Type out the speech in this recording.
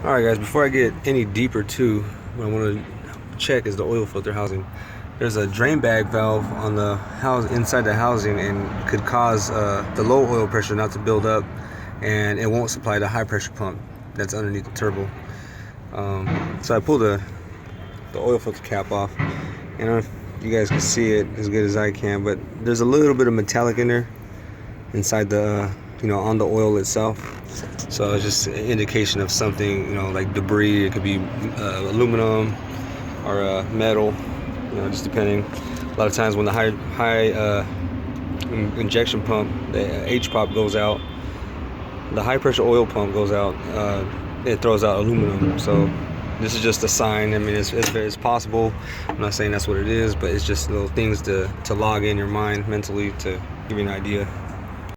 Alright guys, before I get any deeper too, what I want to check is the oil filter housing. There's a drain bag valve on the house inside the housing, and could cause the low oil pressure not to build up, and it won't supply the high pressure pump that's underneath the turbo. So I pulled the oil filter cap off, and I don't know if you guys can see it as good as I can, but there's a little bit of metallic in there inside the on the oil itself. So it's just an indication of something, like debris. It could be aluminum or metal, just depending. A lot of times when the high injection pump, the H-pop goes out, the high pressure oil pump goes out, it throws out aluminum. So this is just a sign. I mean, it's possible. I'm not saying that's what it is, but it's just little things to log in your mind mentally to give you an idea.